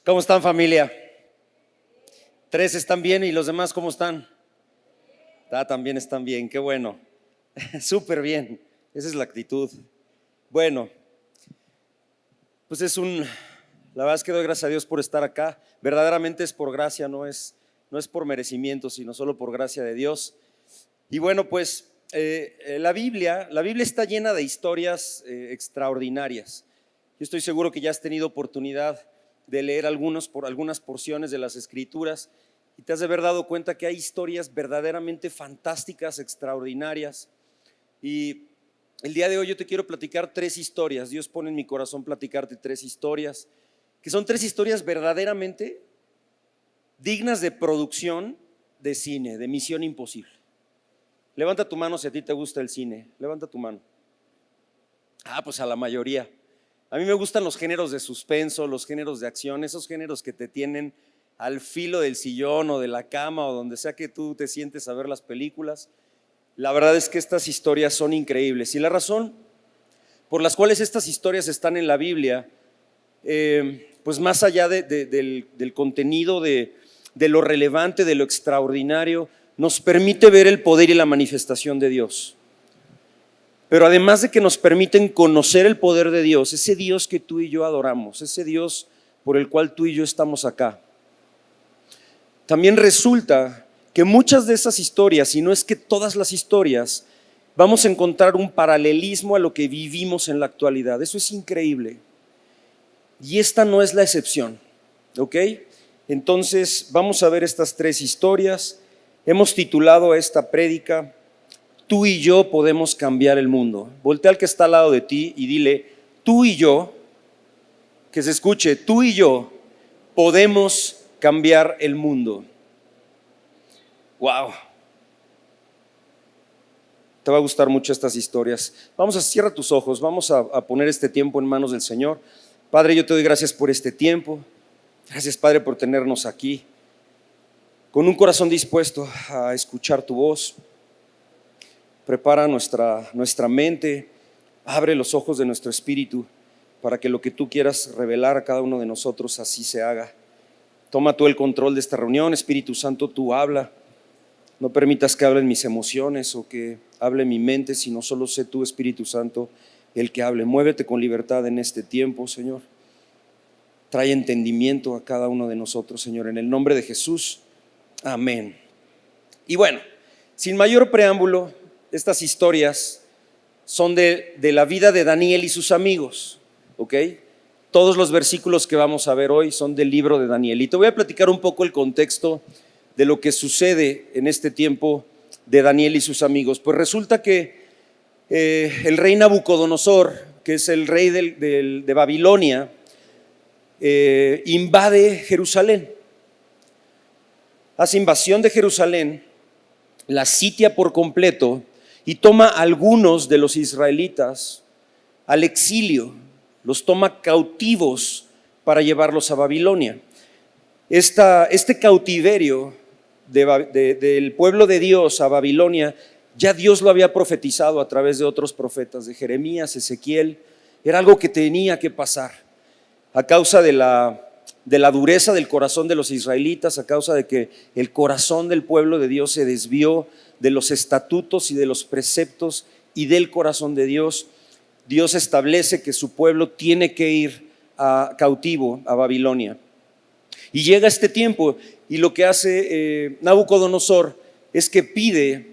¿Cómo están, familia? 3 están bien, ¿y los demás cómo están? También están bien, qué bueno. Súper bien, esa es la actitud. Bueno, pues la verdad es que doy gracias a Dios por estar acá. Verdaderamente es por gracia, no es por merecimiento, sino solo por gracia de Dios. Y bueno, pues la Biblia está llena de historias extraordinarias. Yo estoy seguro que ya has tenido oportunidad de leer algunas porciones de las Escrituras y te has de haber dado cuenta que hay historias verdaderamente fantásticas, extraordinarias. Y el día de hoy yo te quiero platicar 3 historias. Dios pone en mi corazón platicarte 3 historias, que son 3 historias verdaderamente dignas de producción de cine, de Misión Imposible. Levanta tu mano si a ti te gusta el cine, levanta tu mano. Pues a la mayoría. A mí me gustan los géneros de suspenso, los géneros de acción, esos géneros que te tienen al filo del sillón o de la cama o donde sea que tú te sientes a ver las películas. La verdad es que estas historias son increíbles y la razón por las cuales estas historias están en la Biblia, pues más allá del contenido, de lo relevante, de lo extraordinario, nos permite ver el poder y la manifestación de Dios. Pero además de que nos permiten conocer el poder de Dios, ese Dios que tú y yo adoramos, ese Dios por el cual tú y yo estamos acá, también resulta que muchas de esas historias, si no es que todas las historias, vamos a encontrar un paralelismo a lo que vivimos en la actualidad. Eso es increíble. Y esta no es la excepción, ¿ok? Entonces vamos a ver estas 3 historias. Hemos titulado a esta prédica: Tú y yo podemos cambiar el mundo. Voltea al que está al lado de ti y dile: tú y yo, que se escuche, tú y yo podemos cambiar el mundo. Wow. Te va a gustar mucho estas historias. Cierra tus ojos, vamos a poner este tiempo en manos del Señor. Padre, yo te doy gracias por este tiempo. Gracias, Padre, por tenernos aquí con un corazón dispuesto a escuchar tu voz. Prepara nuestra mente, abre los ojos de nuestro espíritu para que lo que tú quieras revelar a cada uno de nosotros así se haga. Toma tú el control de esta reunión, Espíritu Santo, tú habla. No permitas que hablen mis emociones o que hable mi mente, sino solo sé tú, Espíritu Santo, el que hable. Muévete con libertad en este tiempo, Señor. Trae entendimiento a cada uno de nosotros, Señor, en el nombre de Jesús. Amén. Y bueno, sin mayor preámbulo, estas historias son de la vida de Daniel y sus amigos, ¿ok? Todos los versículos que vamos a ver hoy son del libro de Daniel. Y te voy a platicar un poco el contexto de lo que sucede en este tiempo de Daniel y sus amigos. Pues resulta que el rey Nabucodonosor, que es el rey de Babilonia, invade Jerusalén. Hace invasión de Jerusalén, la sitia por completo y toma a algunos de los israelitas al exilio, los toma cautivos para llevarlos a Babilonia. Este cautiverio del pueblo de Dios a Babilonia, ya Dios lo había profetizado a través de otros profetas, de Jeremías, Ezequiel. Era algo que tenía que pasar a causa de la dureza del corazón de los israelitas, a causa de que el corazón del pueblo de Dios se desvió de los estatutos y de los preceptos y del corazón de Dios. Dios establece que su pueblo tiene que ir cautivo a Babilonia. Y llega este tiempo y lo que hace Nabucodonosor es que pide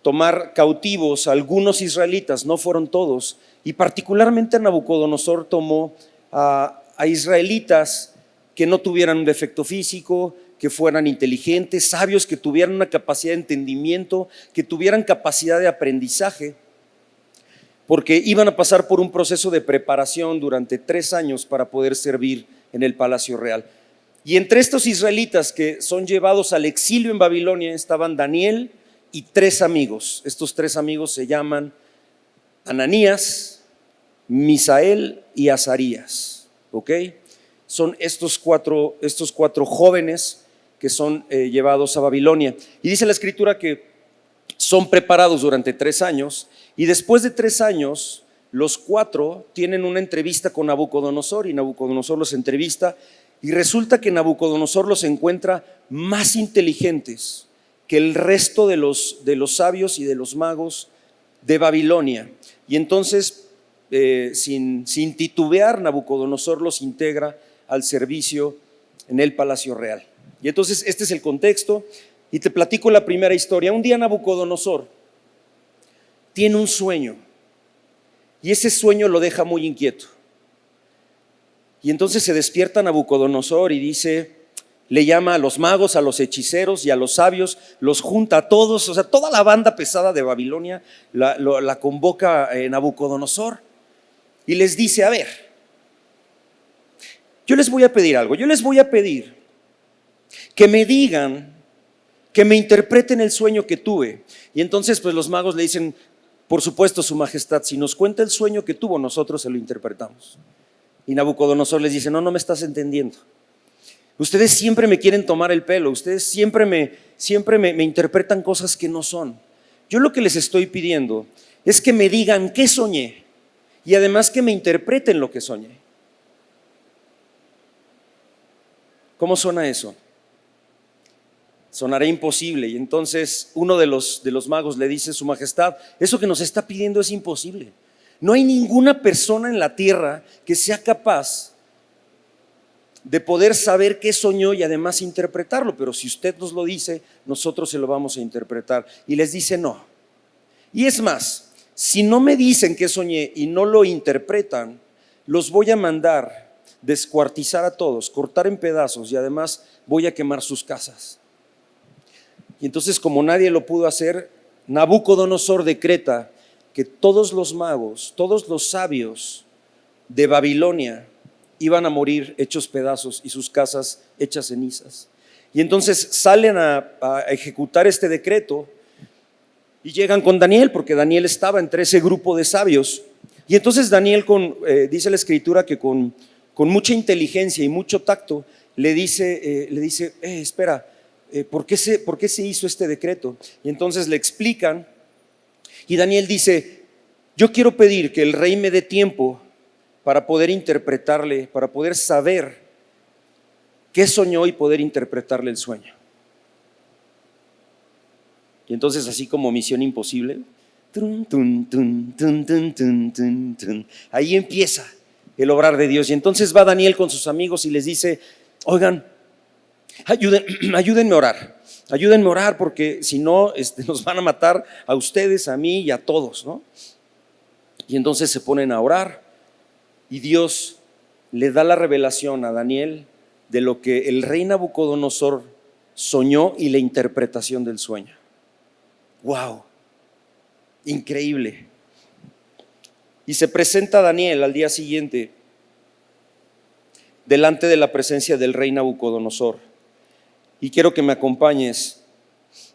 tomar cautivos a algunos israelitas, no fueron todos, y particularmente Nabucodonosor tomó a israelitas que no tuvieran un defecto físico, que fueran inteligentes, sabios, que tuvieran una capacidad de entendimiento, que tuvieran capacidad de aprendizaje, porque iban a pasar por un proceso de preparación durante 3 años para poder servir en el palacio real. Y entre estos israelitas que son llevados al exilio en Babilonia estaban Daniel y 3 amigos. Estos 3 amigos se llaman Ananías, Misael y Azarías, ¿ok? Son estos cuatro jóvenes que son llevados a Babilonia. Y dice la Escritura que son preparados durante 3 años y después de 3 años los 4 tienen una entrevista con Nabucodonosor y Nabucodonosor los entrevista Y resulta que Nabucodonosor los encuentra más inteligentes que el resto de los sabios y de los magos de Babilonia. Y entonces, sin titubear, Nabucodonosor los integra al servicio en el palacio real. Y entonces este es el contexto y te platico la primera historia. Un día Nabucodonosor tiene un sueño y ese sueño lo deja muy inquieto. Y entonces se despierta Nabucodonosor y dice, le llama a los magos, a los hechiceros y a los sabios, los junta a todos, o sea, toda la banda pesada de Babilonia la convoca Nabucodonosor y les dice, a ver, yo les voy a pedir algo, yo les voy a pedir que me digan, que me interpreten el sueño que tuve. Y entonces pues los magos le dicen, por supuesto, su majestad, si nos cuenta el sueño que tuvo, nosotros se lo interpretamos. Y Nabucodonosor les dice, no me estás entendiendo. Ustedes siempre me quieren tomar el pelo, ustedes siempre me interpretan cosas que no son. Yo lo que les estoy pidiendo es que me digan qué soñé y además que me interpreten lo que soñé. ¿Cómo suena eso? Sonará imposible. Y entonces uno de los magos le dice, su majestad, eso que nos está pidiendo es imposible. No hay ninguna persona en la tierra que sea capaz de poder saber qué soñó y además interpretarlo, pero si usted nos lo dice, nosotros se lo vamos a interpretar. Y les dice no. Y es más, si no me dicen qué soñé y no lo interpretan, los voy a mandar descuartizar a todos, cortar en pedazos y además voy a quemar sus casas. Y entonces, como nadie lo pudo hacer, Nabucodonosor decreta que todos los magos, todos los sabios de Babilonia iban a morir hechos pedazos y sus casas hechas cenizas. Y entonces salen a ejecutar este decreto y llegan con Daniel, porque Daniel estaba entre ese grupo de sabios. Y entonces Daniel, dice la escritura que con mucha inteligencia y mucho tacto, le dice, espera, ¿por qué se hizo este decreto? Y entonces le explican. Y Daniel dice, yo quiero pedir que el rey me dé tiempo para poder interpretarle, para poder saber qué soñó y poder interpretarle el sueño. Y entonces, así como Misión Imposible, ahí empieza el obrar de Dios. Y entonces va Daniel con sus amigos y les dice, oigan, ayúdenme a orar porque si no nos van a matar a ustedes, a mí y a todos, ¿no? Y entonces se ponen a orar y Dios le da la revelación a Daniel de lo que el rey Nabucodonosor soñó y la interpretación del sueño. ¡Wow! Increíble. Y se presenta Daniel al día siguiente delante de la presencia del rey Nabucodonosor. Y quiero que me acompañes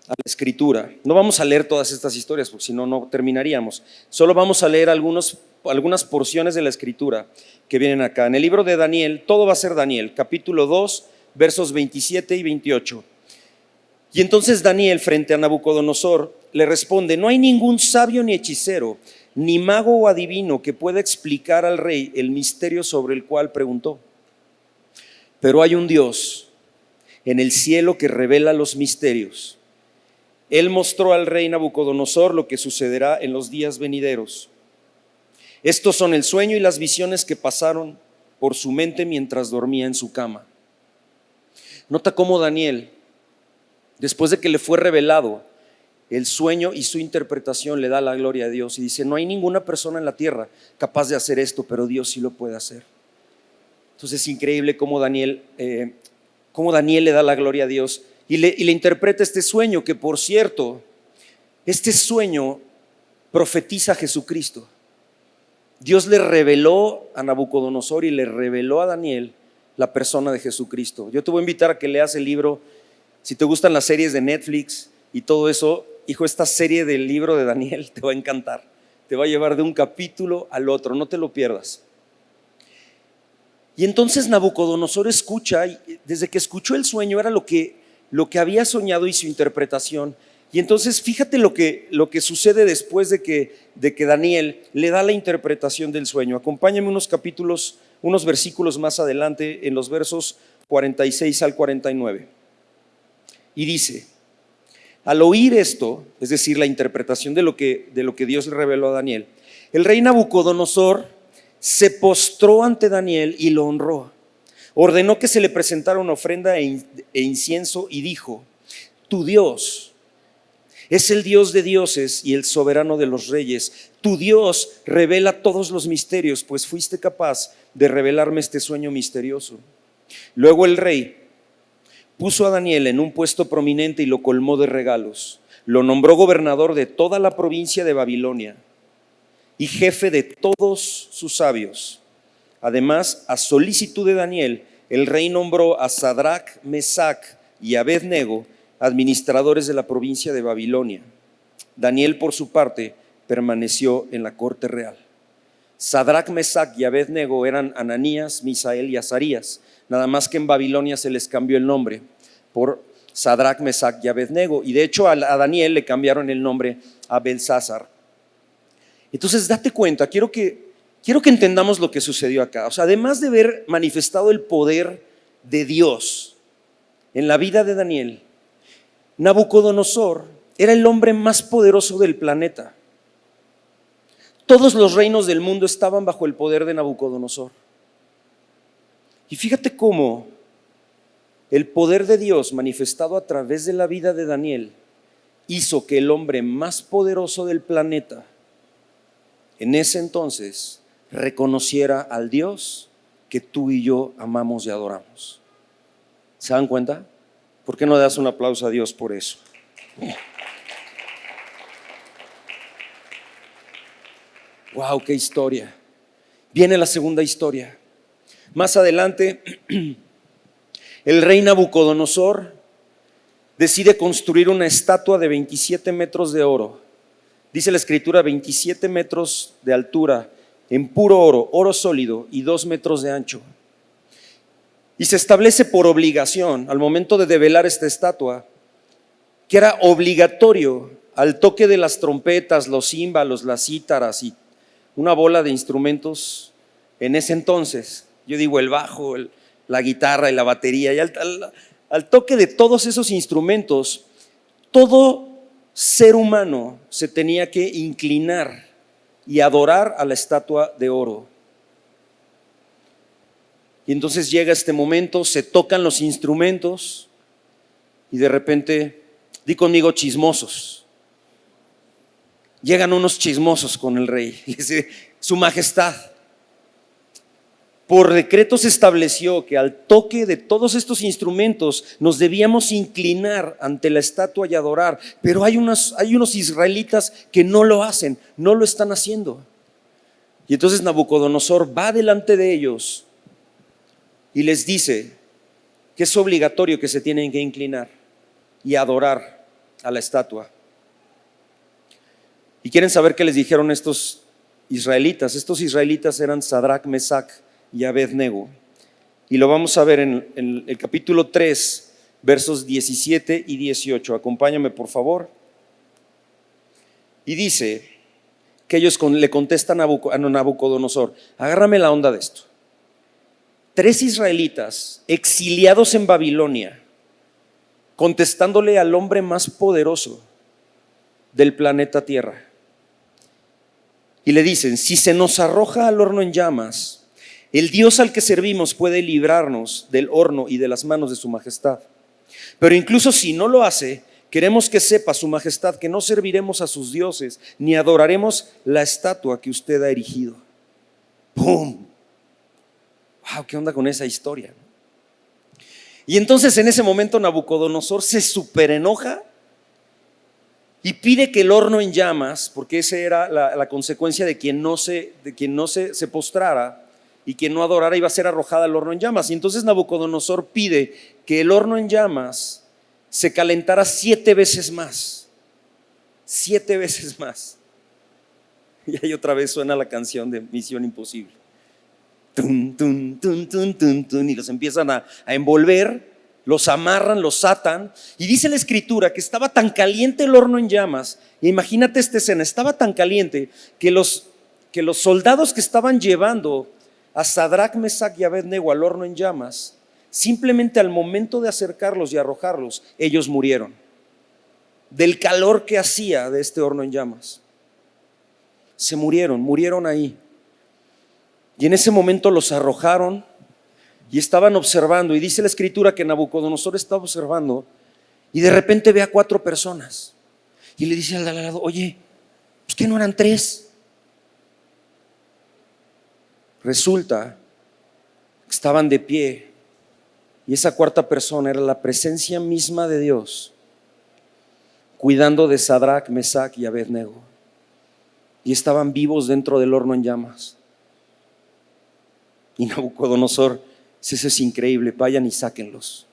a la escritura. No vamos a leer todas estas historias porque si no, no terminaríamos. Solo vamos a leer algunas porciones de la escritura que vienen acá. En el libro de Daniel, todo va a ser Daniel, capítulo 2, versos 27 y 28. Y entonces Daniel, frente a Nabucodonosor, le responde, no hay ningún sabio ni hechicero, ni mago o adivino que pueda explicar al rey el misterio sobre el cual preguntó. Pero hay un Dios en el cielo que revela los misterios. Él mostró al rey Nabucodonosor lo que sucederá en los días venideros. Estos son el sueño y las visiones que pasaron por su mente mientras dormía en su cama. Nota cómo Daniel, después de que le fue revelado el sueño y su interpretación, le da la gloria a Dios y dice, no hay ninguna persona en la tierra capaz de hacer esto, pero Dios sí lo puede hacer. Entonces es increíble cómo Daniel le da la gloria a Dios y le interpreta este sueño, que por cierto, este sueño profetiza a Jesucristo. Dios le reveló a Nabucodonosor y le reveló a Daniel la persona de Jesucristo. Yo te voy a invitar a que leas el libro, si te gustan las series de Netflix y todo eso, hijo, esta serie del libro de Daniel te va a encantar. Te va a llevar de un capítulo al otro, no te lo pierdas. Y entonces Nabucodonosor escucha, y desde que escuchó el sueño era lo que había soñado y su interpretación. Y entonces fíjate lo que sucede después de que Daniel le da la interpretación del sueño. Acompáñame unos versículos más adelante, en los versos 46 al 49. Y dice: al oír esto, es decir, la interpretación de lo que Dios le reveló a Daniel, el rey Nabucodonosor se postró ante Daniel y lo honró. Ordenó que se le presentara una ofrenda e incienso y dijo: tu Dios es el Dios de dioses y el soberano de los reyes. Tu Dios revela todos los misterios, pues fuiste capaz de revelarme este sueño misterioso. Luego el rey puso a Daniel en un puesto prominente y lo colmó de regalos. Lo nombró gobernador de toda la provincia de Babilonia y jefe de todos sus sabios. Además, a solicitud de Daniel, el rey nombró a Sadrac, Mesac y Abed-nego administradores de la provincia de Babilonia. Daniel, por su parte, permaneció en la corte real. Sadrac, Mesac y Abed-nego eran Ananías, Misael y Azarías, nada más que en Babilonia se les cambió el nombre por Sadrac, Mesac y Abed-nego, y de hecho a Daniel le cambiaron el nombre a Belsasar. Entonces date cuenta, quiero que entendamos lo que sucedió acá. O sea, además de ver manifestado el poder de Dios en la vida de Daniel, Nabucodonosor era el hombre más poderoso del planeta. Todos los reinos del mundo estaban bajo el poder de Nabucodonosor. Y fíjate cómo el poder de Dios manifestado a través de la vida de Daniel hizo que el hombre más poderoso del planeta en ese entonces reconociera al Dios que tú y yo amamos y adoramos. ¿Se dan cuenta? ¿Por qué no das un aplauso a Dios por eso? ¡Wow! ¡Qué historia! Viene la segunda historia. Más adelante, el rey Nabucodonosor decide construir una estatua de 27 metros de oro. Dice la escritura, 27 metros de altura, en puro oro, oro sólido, y 2 metros de ancho. Y se establece por obligación, al momento de develar esta estatua, que era obligatorio al toque de las trompetas, los címbalos, las cítaras y una bola de instrumentos en ese entonces. Yo digo el bajo, la guitarra y la batería. Y al toque de todos esos instrumentos, todo ser humano se tenía que inclinar y adorar a la estatua de oro. Y entonces llega este momento, se tocan los instrumentos y de repente, di conmigo, chismosos. Llegan unos chismosos con el rey y dice: su majestad, por decreto se estableció que al toque de todos estos instrumentos nos debíamos inclinar ante la estatua y adorar, pero hay unos israelitas que no lo hacen, no lo están haciendo. Y entonces Nabucodonosor va delante de ellos y les dice que es obligatorio que se tienen que inclinar y adorar a la estatua. ¿Y quieren saber qué les dijeron estos israelitas? Estos israelitas eran Sadrac, Mesac y Abed-nego. Y lo vamos a ver en el capítulo 3, versos 17 y 18. Acompáñame, por favor. Y dice que ellos le contestan a Nabucodonosor: agárrame la onda de esto. 3 israelitas exiliados en Babilonia, contestándole al hombre más poderoso del planeta Tierra. Y le dicen: si se nos arroja al horno en llamas, el Dios al que servimos puede librarnos del horno y de las manos de su majestad. Pero incluso si no lo hace, queremos que sepa su majestad que no serviremos a sus dioses ni adoraremos la estatua que usted ha erigido. ¡Pum! ¡Wow! ¿Qué onda con esa historia? Y entonces en ese momento Nabucodonosor se superenoja y pide que el horno en llamas, porque esa era la consecuencia de quien no se postrara y quien no adorara, iba a ser arrojada al horno en llamas. Y entonces Nabucodonosor pide que el horno en llamas se calentara 7 veces más. 7 veces más. Y ahí otra vez suena la canción de Misión Imposible. Tun, tun, tun, tun, tun, tun, y los empiezan a envolver, los amarran, los atan. Y dice la escritura que estaba tan caliente el horno en llamas. Y imagínate esta escena, estaba tan caliente que los soldados que estaban llevando a Sadrac, Mesac y Abed-nego al horno en llamas simplemente al momento de acercarlos y arrojarlos, ellos murieron del calor que hacía de este horno en llamas. Se murieron ahí. Y en ese momento los arrojaron y estaban observando. Y dice la escritura que Nabucodonosor estaba observando y de repente ve a 4 personas. Y le dice al de al lado, oye, ¿pues qué no eran 3? Resulta que estaban de pie y esa 4ª persona era la presencia misma de Dios cuidando de Sadrach, Mesach y Abednego, y estaban vivos dentro del horno en llamas. Y Nabucodonosor dice, eso es increíble, vayan y sáquenlos.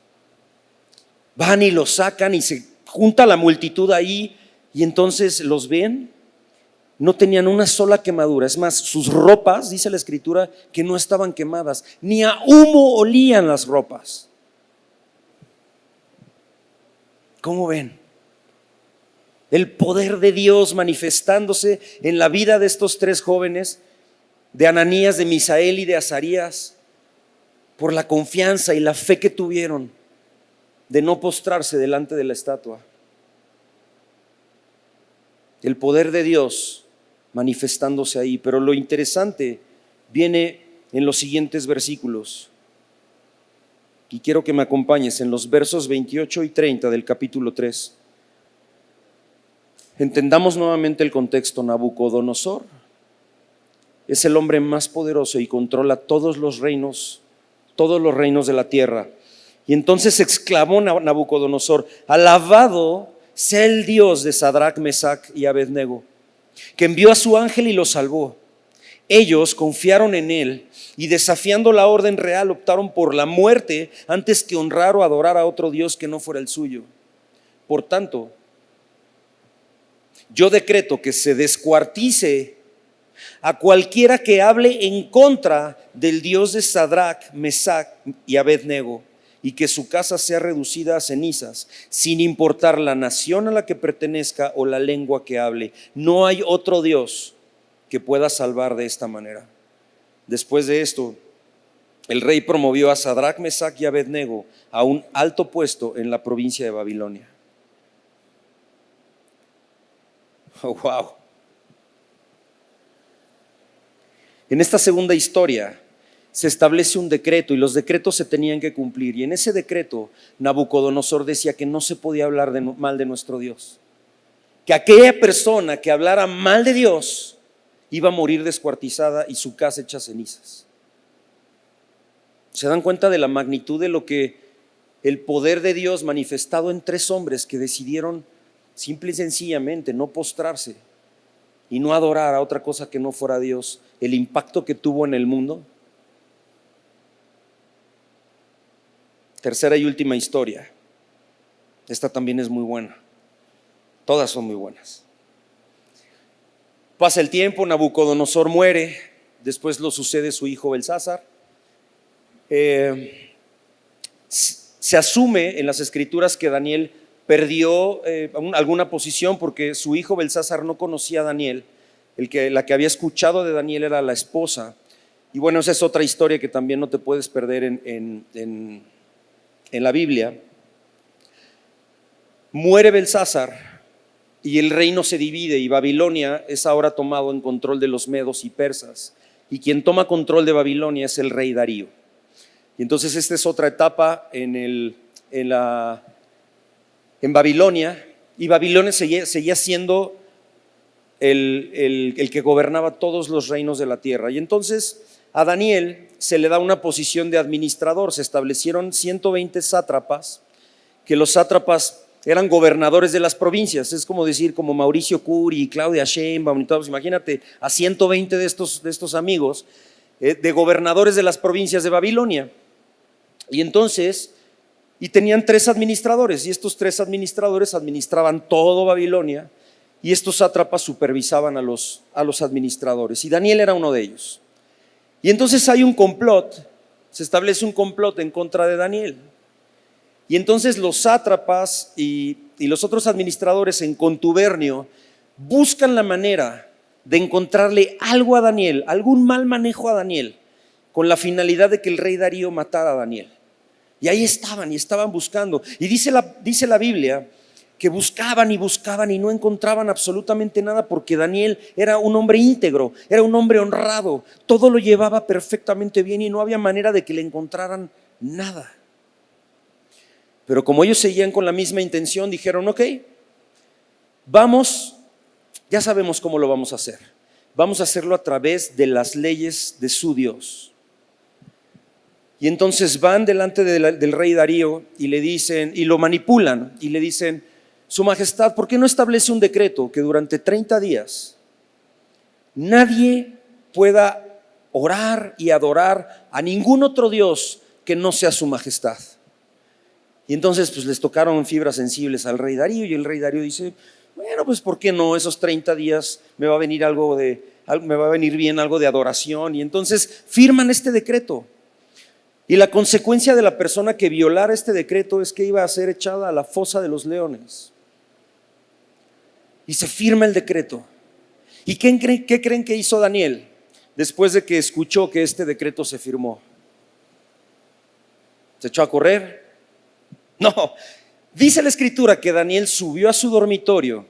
Van y los sacan y se junta la multitud ahí y entonces los ven. No tenían una sola quemadura, es más, sus ropas, dice la escritura, que no estaban quemadas, ni a humo olían las ropas. ¿Cómo ven? El poder de Dios manifestándose en la vida de estos 3 jóvenes, de Ananías, de Misael y de Azarías, por la confianza y la fe que tuvieron de no postrarse delante de la estatua. El poder de Dios manifestándose ahí. Pero lo interesante viene en los siguientes versículos. Y quiero que me acompañes en los versos 28 y 30 del capítulo 3. Entendamos nuevamente el contexto. Nabucodonosor es el hombre más poderoso y controla todos los reinos de la tierra. Y entonces exclamó Nabucodonosor, alabado sea el Dios de Sadrach, Mesach y Abednego, que envió a su ángel y los salvó. Ellos confiaron en él y desafiando la orden real optaron por la muerte antes que honrar o adorar a otro Dios que no fuera el suyo. Por tanto, yo decreto que se descuartice a cualquiera que hable en contra del Dios de Sadrach, Mesach y Abednego, y que su casa sea reducida a cenizas, sin importar la nación a la que pertenezca o la lengua que hable. No hay otro Dios que pueda salvar de esta manera. Después de esto, el rey promovió a Sadrach, Mesach y Abednego a un alto puesto en la provincia de Babilonia. Oh, wow. En esta segunda historia se establece un decreto y los decretos se tenían que cumplir. Y en ese decreto Nabucodonosor decía que no se podía hablar mal de nuestro Dios, que aquella persona que hablara mal de Dios iba a morir descuartizada y su casa hecha cenizas. ¿Se dan cuenta de la magnitud de lo que el poder de Dios manifestado en 3 hombres que decidieron simple y sencillamente no postrarse y no adorar a otra cosa que no fuera Dios, el impacto que tuvo en el mundo? Tercera y última historia. Esta también es muy buena. Todas son muy buenas. Pasa el tiempo, Nabucodonosor muere, después lo sucede su hijo Belsasar. Se asume en las escrituras que Daniel perdió alguna posición porque su hijo Belsasar no conocía a Daniel. La que había escuchado de Daniel era la esposa. Y bueno, esa es otra historia que también no te puedes perder en la Biblia. Muere Belsasar y el reino se divide y Babilonia es ahora tomado en control de los medos y persas. Y quien toma control de Babilonia es el rey Darío. Y entonces esta es otra etapa en Babilonia, y Babilonia seguía siendo el que gobernaba todos los reinos de la tierra. Y entonces a Daniel se le da una posición de administrador. Se establecieron 120 sátrapas, que los sátrapas eran gobernadores de las provincias. Es como decir, como Mauricio Curi y Claudia Sheinbaum, imagínate a 120 de estos amigos de gobernadores de las provincias de Babilonia. Y entonces tenían 3 administradores, y estos 3 administradores administraban todo Babilonia, y estos sátrapas supervisaban a los administradores, y Daniel era uno de ellos. Y entonces hay un complot, se establece un complot en contra de Daniel, y entonces los sátrapas y los otros administradores en contubernio buscan la manera de encontrarle algo a Daniel, algún mal manejo a Daniel, con la finalidad de que el rey Darío matara a Daniel. Y ahí estaban y estaban buscando. Y dice la Biblia que buscaban y no encontraban absolutamente nada, porque Daniel era un hombre íntegro, era un hombre honrado, todo lo llevaba perfectamente bien y no había manera de que le encontraran nada. Pero como ellos seguían con la misma intención, dijeron: ok, vamos, ya sabemos cómo lo vamos a hacer. Vamos a hacerlo a través de las leyes de su Dios. Y entonces van delante del rey Darío y le dicen, y lo manipulan, y le dicen: Su Majestad, ¿por qué no establece un decreto que durante 30 días nadie pueda orar y adorar a ningún otro Dios que no sea Su Majestad? Y entonces pues les tocaron fibras sensibles al rey Darío, y el rey Darío dice: bueno, pues ¿por qué no? Esos 30 días me va a venir bien algo de adoración. Y entonces firman este decreto. Y la consecuencia de la persona que violara este decreto es que iba a ser echada a la fosa de los leones. Y se firma el decreto. ¿Y qué creen que hizo Daniel después de que escuchó que este decreto se firmó? ¿Se echó a correr? No. Dice la Escritura que Daniel subió a su dormitorio,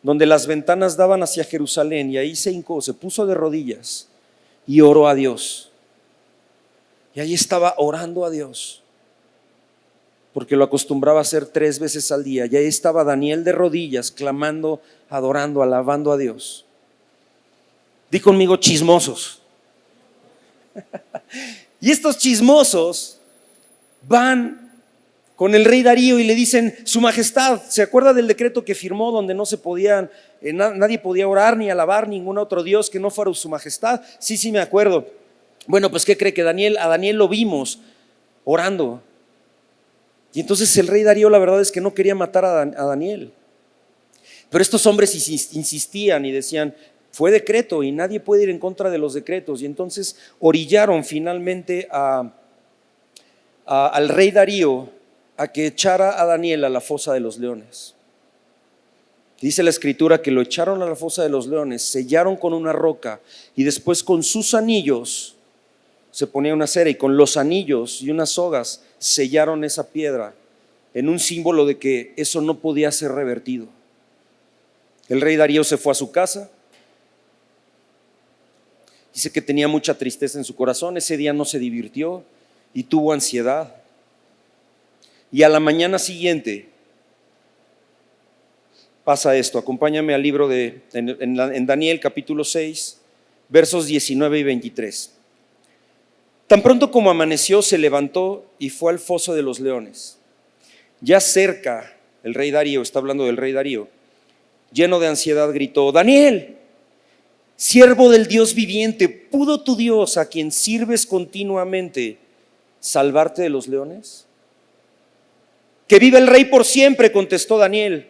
donde las ventanas daban hacia Jerusalén, y ahí se hincó, se puso de rodillas y oró a Dios. Y ahí estaba orando a Dios, porque lo acostumbraba a hacer 3 veces al día. Y ahí estaba Daniel de rodillas, clamando, adorando, alabando a Dios. Di conmigo: chismosos. Y estos chismosos van con el rey Darío y le dicen: Su Majestad, ¿se acuerda del decreto que firmó donde no se podían, nadie podía orar ni alabar ningún otro Dios que no fuera Su Majestad? Sí, me acuerdo. Bueno, pues ¿qué cree? Que a Daniel lo vimos orando. Y entonces el rey Darío, la verdad es que no quería matar a Daniel. Pero estos hombres insistían y decían: fue decreto y nadie puede ir en contra de los decretos. Y entonces orillaron finalmente al rey Darío a que echara a Daniel a la fosa de los leones. Dice la Escritura que lo echaron a la fosa de los leones, sellaron con una roca, y después con sus anillos se ponía una cera, y con los anillos y unas sogas sellaron esa piedra en un símbolo de que eso no podía ser revertido. El rey Darío se fue a su casa. Dice que tenía mucha tristeza en su corazón. Ese día no se divirtió y tuvo ansiedad. Y a la mañana siguiente pasa esto. Acompáñame al libro en Daniel capítulo 6, versos 19 y 23. Tan pronto como amaneció, se levantó y fue al foso de los leones. Ya cerca, el rey Darío, está hablando del rey Darío, lleno de ansiedad gritó: Daniel, siervo del Dios viviente, ¿pudo tu Dios, a quien sirves continuamente, salvarte de los leones? Que viva el rey por siempre, contestó Daniel.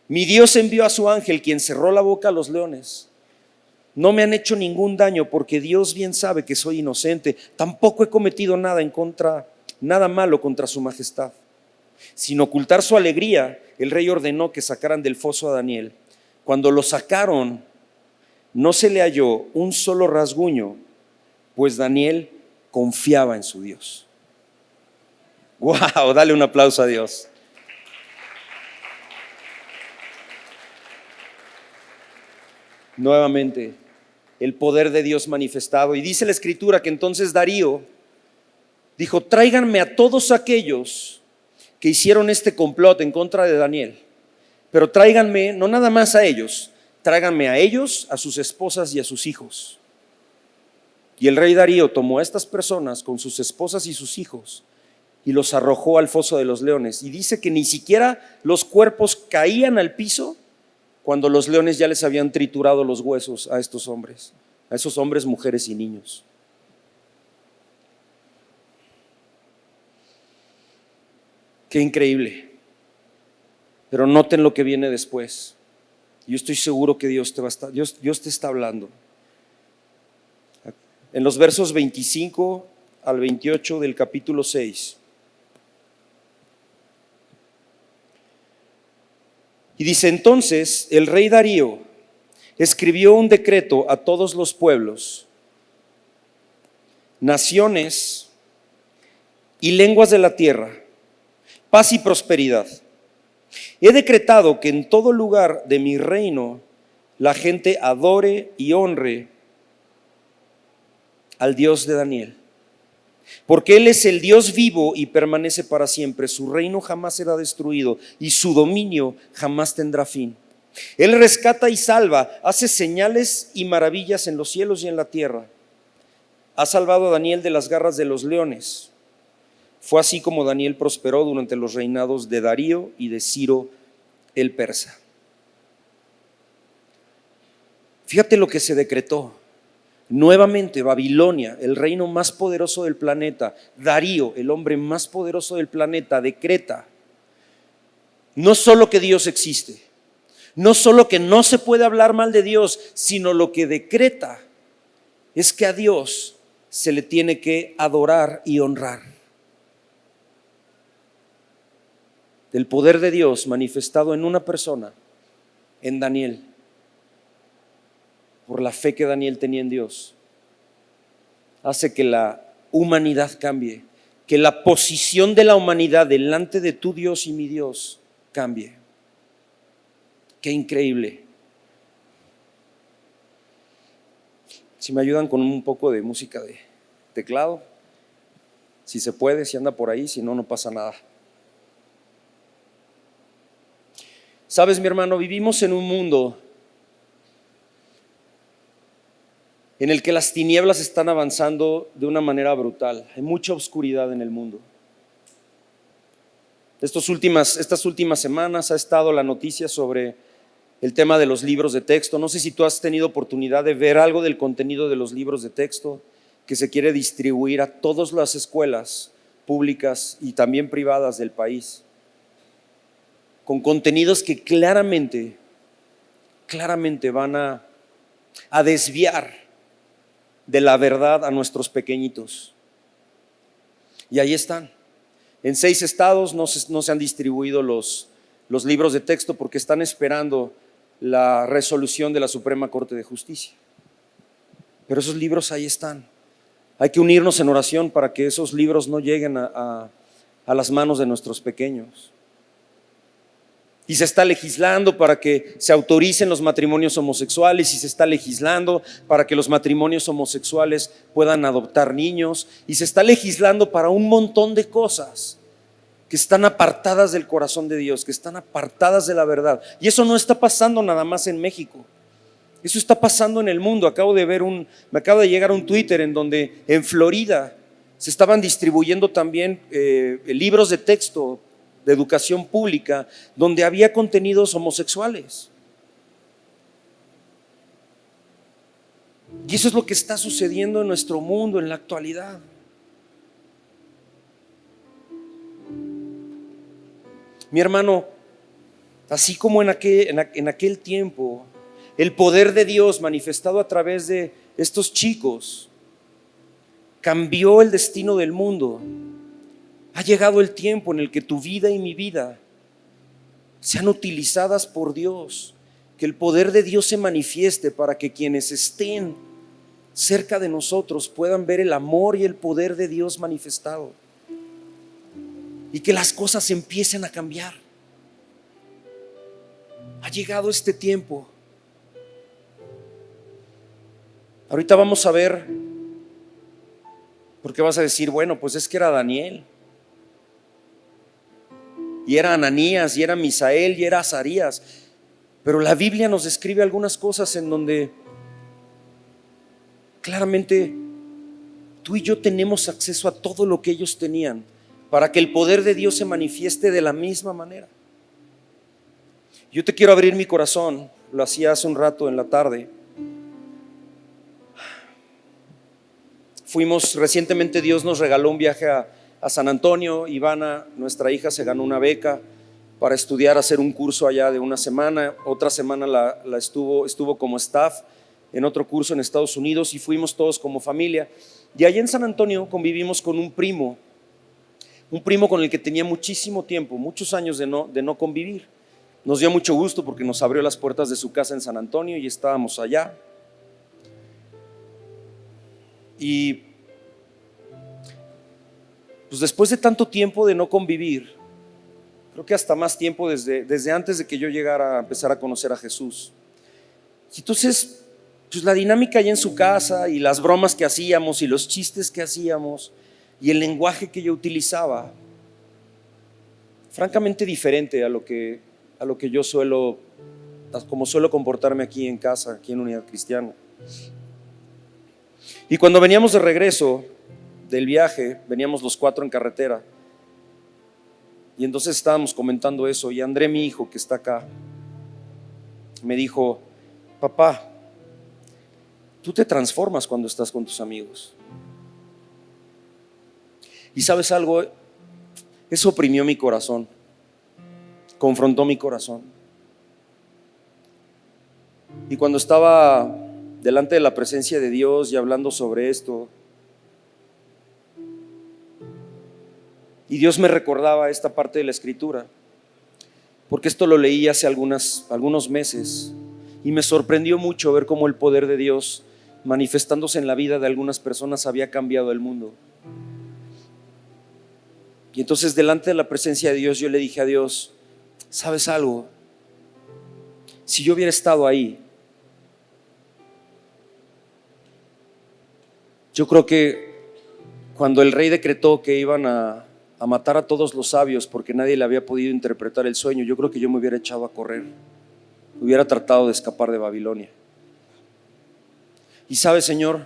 Mi Dios envió a su ángel, quien cerró la boca a los leones. No me han hecho ningún daño, porque Dios bien sabe que soy inocente. Tampoco he cometido nada malo contra su majestad. Sin ocultar su alegría, el rey ordenó que sacaran del foso a Daniel. Cuando lo sacaron, no se le halló un solo rasguño, pues Daniel confiaba en su Dios. ¡Wow! Dale un aplauso a Dios. Nuevamente, el poder de Dios manifestado. Y dice la Escritura que entonces Darío dijo: tráiganme a todos aquellos que hicieron este complot en contra de Daniel, pero tráiganme no nada más a ellos, tráiganme a ellos, a sus esposas y a sus hijos. Y el rey Darío tomó a estas personas con sus esposas y sus hijos y los arrojó al foso de los leones. Y dice que ni siquiera los cuerpos caían al piso cuando los leones ya les habían triturado los huesos a estos hombres, a esos hombres, mujeres y niños. Qué increíble. Pero noten lo que viene después. Yo estoy seguro que Dios te está hablando. En los versos 25 al 28 del capítulo 6. Y dice: entonces el rey Darío escribió un decreto a todos los pueblos, naciones y lenguas de la tierra, paz y prosperidad. He decretado que en todo lugar de mi reino la gente adore y honre al Dios de Daniel, porque Él es el Dios vivo y permanece para siempre. Su reino jamás será destruido y su dominio jamás tendrá fin. Él rescata y salva, hace señales y maravillas en los cielos y en la tierra. Ha salvado a Daniel de las garras de los leones. Fue así como Daniel prosperó durante los reinados de Darío y de Ciro el persa. Fíjate lo que se decretó. Nuevamente Babilonia, el reino más poderoso del planeta, Darío, el hombre más poderoso del planeta, decreta no solo que Dios existe, no solo que no se puede hablar mal de Dios, sino lo que decreta es que a Dios se le tiene que adorar y honrar. El poder de Dios manifestado en una persona, en Daniel, por la fe que Daniel tenía en Dios, hace que la humanidad cambie, que la posición de la humanidad delante de tu Dios y mi Dios cambie. Qué increíble. Si me ayudan con un poco de música de teclado, si se puede, si anda por ahí, si no, no pasa nada. Sabes, mi hermano, vivimos en un mundo en el que las tinieblas están avanzando de una manera brutal. Hay mucha oscuridad en el mundo. Estas últimas semanas ha estado la noticia sobre el tema de los libros de texto. No sé si tú has tenido oportunidad de ver algo del contenido de los libros de texto que se quiere distribuir a todas las escuelas públicas y también privadas del país, con contenidos que claramente van a desviar de la verdad a nuestros pequeñitos. Y ahí están. En 6 estados no se han distribuido los libros de texto porque están esperando la resolución de la Suprema Corte de Justicia. Pero esos libros ahí están. Hay que unirnos en oración para que esos libros no lleguen a las manos de nuestros pequeños. Y se está legislando para que se autoricen los matrimonios homosexuales, y se está legislando para que los matrimonios homosexuales puedan adoptar niños, y se está legislando para un montón de cosas que están apartadas del corazón de Dios, que están apartadas de la verdad. Y eso no está pasando nada más en México, eso está pasando en el mundo. Me acaba de llegar un Twitter en donde en Florida se estaban distribuyendo también libros de texto de educación pública donde había contenidos homosexuales. Y eso es lo que está sucediendo en nuestro mundo en la actualidad. Mi hermano, así como en aquel tiempo, el poder de Dios manifestado a través de estos chicos cambió el destino del mundo. Ha llegado el tiempo en el que tu vida y mi vida sean utilizadas por Dios, que el poder de Dios se manifieste para que quienes estén cerca de nosotros puedan ver el amor y el poder de Dios manifestado, y que las cosas empiecen a cambiar. Ha llegado este tiempo. Ahorita vamos a ver, porque vas a decir, bueno, pues es que era Daniel, y era Ananías, y era Misael, y era Azarías. Pero la Biblia nos describe algunas cosas en donde claramente tú y yo tenemos acceso a todo lo que ellos tenían, para que el poder de Dios se manifieste de la misma manera. Yo te quiero abrir mi corazón. Lo hacía hace un rato en la tarde. Recientemente Dios nos regaló un viaje a San Antonio. Ivana, nuestra hija, se ganó una beca para estudiar, hacer un curso allá de una semana. Otra semana estuvo como staff en otro curso en Estados Unidos, y fuimos todos como familia. Y allá en San Antonio convivimos con un primo con el que tenía muchísimo tiempo, muchos años de no convivir. Nos dio mucho gusto porque nos abrió las puertas de su casa en San Antonio y estábamos allá. Y pues después de tanto tiempo de no convivir, creo que hasta más tiempo desde antes de que yo llegara a empezar a conocer a Jesús. Y entonces, pues la dinámica allá en su casa y las bromas que hacíamos y los chistes que hacíamos y el lenguaje que yo utilizaba, francamente diferente a lo que yo como suelo comportarme aquí en casa, aquí en Unidad Cristiana. Y cuando veníamos de regreso del viaje, veníamos los 4 en carretera, y entonces estábamos comentando eso, y André, mi hijo que está acá, me dijo: papá, tú te transformas cuando estás con tus amigos. Y ¿sabes algo? Eso oprimió mi corazón, confrontó mi corazón. Y cuando estaba delante de la presencia de Dios y hablando sobre esto, y Dios me recordaba esta parte de la Escritura, porque esto lo leí hace algunos meses, y me sorprendió mucho ver cómo el poder de Dios manifestándose en la vida de algunas personas había cambiado el mundo. Y entonces delante de la presencia de Dios yo le dije a Dios: ¿sabes algo? Si yo hubiera estado ahí, yo creo que cuando el rey decretó que iban a matar a todos los sabios porque nadie le había podido interpretar el sueño, yo creo que yo me hubiera echado a correr, hubiera tratado de escapar de Babilonia. Y sabes, Señor,